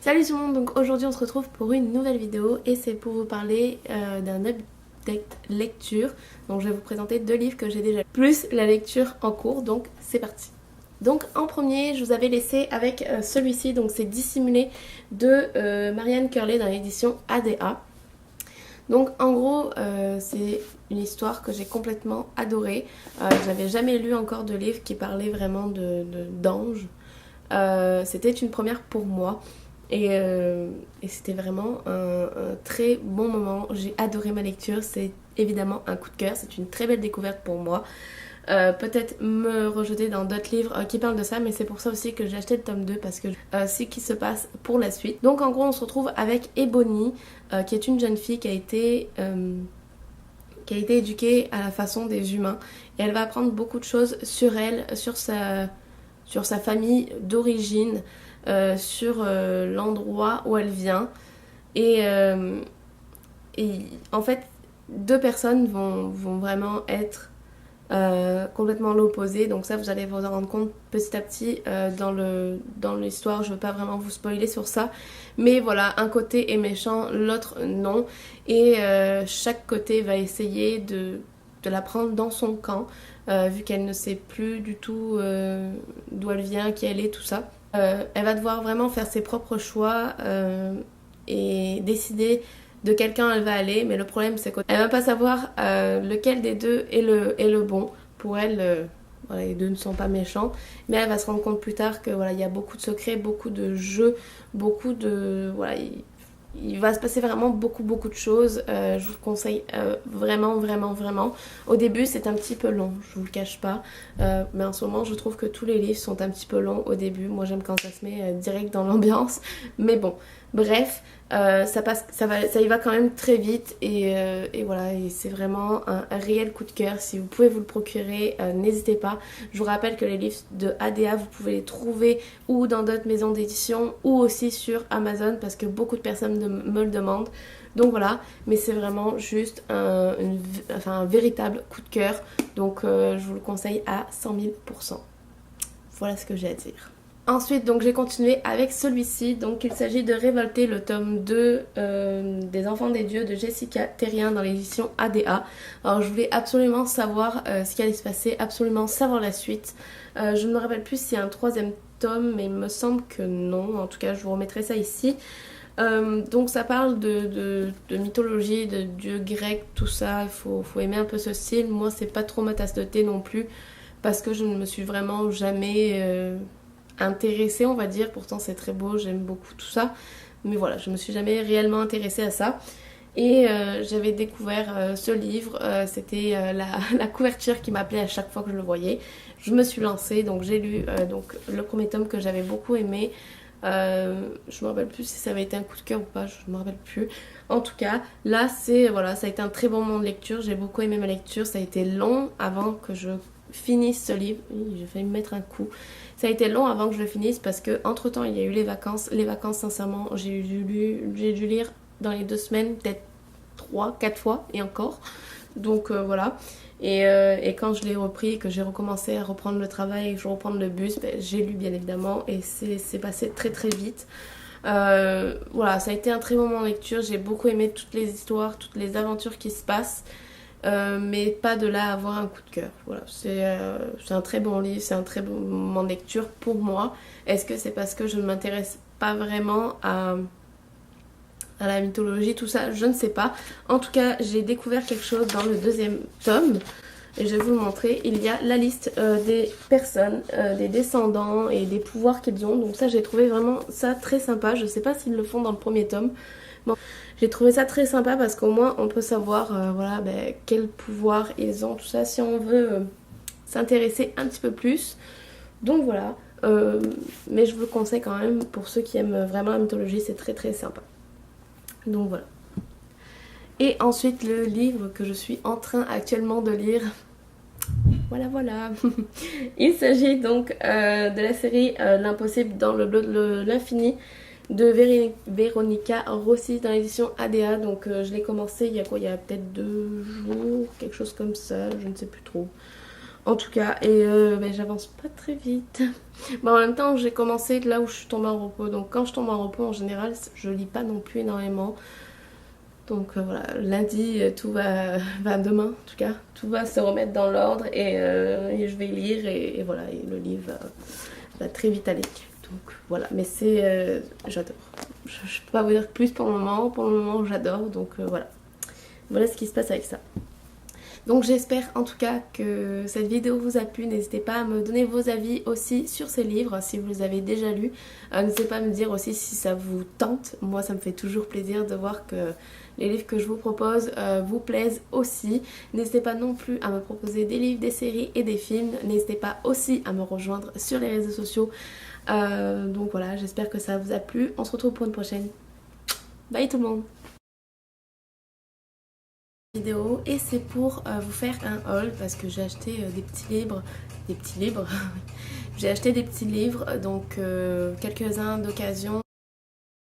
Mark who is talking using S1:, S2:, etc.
S1: Salut tout le monde, donc aujourd'hui on se retrouve pour une nouvelle vidéo et c'est pour vous parler d'un update lecture. Donc je vais vous présenter deux livres que j'ai déjà lus, plus la lecture en cours, donc c'est parti. Donc en premier je vous avais laissé avec celui-ci, donc c'est Dissimulé de Marianne Curley dans l'édition ADA. Donc en gros c'est une histoire que j'ai complètement adorée. J'avais jamais lu encore de livre qui parlait vraiment d'anges. C'était une première pour moi. Et c'était vraiment un très bon moment. J'ai adoré ma lecture. C'est évidemment un coup de cœur. C'est une très belle découverte pour moi. Peut-être me rejeter dans d'autres livres qui parlent de ça, mais c'est pour ça aussi que j'ai acheté le tome 2 parce que c'est ce qui se passe pour la suite. Donc en gros on se retrouve avec Ebony qui est une jeune fille qui a été éduquée à la façon des humains et elle va apprendre beaucoup de choses sur elle, sur sa famille d'origine, sur l'endroit où elle vient et en fait deux personnes vont vraiment être complètement l'opposé, donc ça vous allez vous en rendre compte petit à petit dans l'histoire. Je veux pas vraiment vous spoiler sur ça, mais voilà, un côté est méchant, l'autre non, et chaque côté va essayer de la prendre dans son camp, vu qu'elle ne sait plus du tout d'où elle vient, qui elle est, tout ça. Elle va devoir vraiment faire ses propres choix et décider de quel camp elle va aller, mais le problème c'est qu'elle va pas savoir lequel des deux est le bon. Pour elle, voilà, les deux ne sont pas méchants, mais elle va se rendre compte plus tard que voilà, il y a beaucoup de secrets, beaucoup de jeux, beaucoup de voilà, il va se passer vraiment beaucoup de choses. Je vous le conseille vraiment. Au début c'est un petit peu long, je vous le cache pas, mais en ce moment je trouve que tous les livres sont un petit peu longs au début. Moi j'aime quand ça se met direct dans l'ambiance, mais bon, bref, ça y va quand même très vite et voilà, et c'est vraiment un réel coup de cœur. Si vous pouvez vous le procurer, n'hésitez pas. Je vous rappelle que les livres de ADA vous pouvez les trouver ou dans d'autres maisons d'édition ou aussi sur Amazon parce que beaucoup de personnes me le demandent. Donc voilà, mais c'est vraiment juste un véritable coup de cœur, donc je vous le conseille à 100 000%. Voilà ce que j'ai à dire. Ensuite, donc j'ai continué avec celui-ci. Donc il s'agit de Révolté, le tome 2 des Enfants des Dieux de Jessica Terrien dans l'édition ADA. Alors je voulais absolument savoir ce qui allait se passer, absolument savoir la suite. Je ne me rappelle plus s'il y a un troisième tome, mais il me semble que non. En tout cas, je vous remettrai ça ici. Donc ça parle de mythologie, de dieux grecs, tout ça. Il faut aimer un peu ce style. Moi, c'est pas trop ma tasse de thé non plus parce que je ne me suis vraiment jamais intéressée, on va dire. Pourtant c'est très beau, j'aime beaucoup tout ça, mais voilà, je me suis jamais réellement intéressée à ça. Et j'avais découvert ce livre, c'était la couverture qui m'appelait à chaque fois que je le voyais. Je me suis lancée, donc j'ai lu donc le premier tome que j'avais beaucoup aimé. Je me rappelle plus si ça avait été un coup de cœur ou pas, je me rappelle plus. En tout cas, là voilà, ça a été un très bon moment de lecture, j'ai beaucoup aimé ma lecture. Ça a été long avant que je finisse ce livre. Oui, j'ai failli me mettre un coup. Ça a été long avant que je le finisse parce que entre temps il y a eu les vacances. Les vacances, sincèrement, j'ai dû lire dans les 2 semaines peut-être 3-4 fois et encore. Donc voilà. Et quand je l'ai repris, que j'ai recommencé à reprendre le travail et que je reprends le bus, j'ai lu bien évidemment et c'est passé très vite. Voilà, ça a été un très bon moment de lecture. J'ai beaucoup aimé toutes les histoires, toutes les aventures qui se passent. Mais pas de là à avoir un coup de cœur. Voilà, c'est un très bon livre, c'est un très bon moment de lecture pour moi. Est-ce que c'est parce que je ne m'intéresse pas vraiment à la mythologie, tout ça? Je ne sais pas. En tout cas, j'ai découvert quelque chose dans le 2e tome et je vais vous le montrer. Il y a la liste des personnes, des descendants et des pouvoirs qu'ils ont. Donc ça, j'ai trouvé vraiment ça très sympa. Je ne sais pas s'ils le font dans le 1er tome. Bon, j'ai trouvé ça très sympa parce qu'au moins on peut savoir voilà, quel pouvoir ils ont, tout ça, si on veut s'intéresser un petit peu plus. Donc voilà, mais je vous le conseille quand même pour ceux qui aiment vraiment la mythologie, c'est très sympa. Donc voilà. Et ensuite le livre que je suis en train actuellement de lire, voilà. Il s'agit donc de la série L'Impossible dans le bleu de l'infini de Véronica Rossi dans l'édition ADA. Donc je l'ai commencé il y a quoi, il y a peut-être 2 jours, quelque chose comme ça, je ne sais plus trop. En tout cas, et j'avance pas très vite. Bon, en même temps, j'ai commencé là où je suis tombée en repos. Donc quand je tombe en repos, en général, je lis pas non plus énormément. Donc voilà, lundi, va demain en tout cas, tout va se remettre dans l'ordre et je vais lire et voilà, et le livre va très vite aller. Donc voilà, mais j'adore. Je peux pas vous dire plus pour le moment. Pour le moment, j'adore. Donc voilà, voilà ce qui se passe avec ça. Donc j'espère en tout cas que cette vidéo vous a plu. N'hésitez pas à me donner vos avis aussi sur ces livres si vous les avez déjà lus. N'hésitez pas à me dire aussi si ça vous tente. Moi ça me fait toujours plaisir de voir que les livres que je vous propose vous plaisent aussi. N'hésitez pas non plus à me proposer des livres, des séries et des films. N'hésitez pas aussi à me rejoindre sur les réseaux sociaux. Donc voilà, j'espère que ça vous a plu. On se retrouve pour une prochaine. Bye tout le monde! Vidéo et c'est pour vous faire un haul parce que j'ai acheté des petits livres j'ai acheté des petits livres donc quelques-uns d'occasion.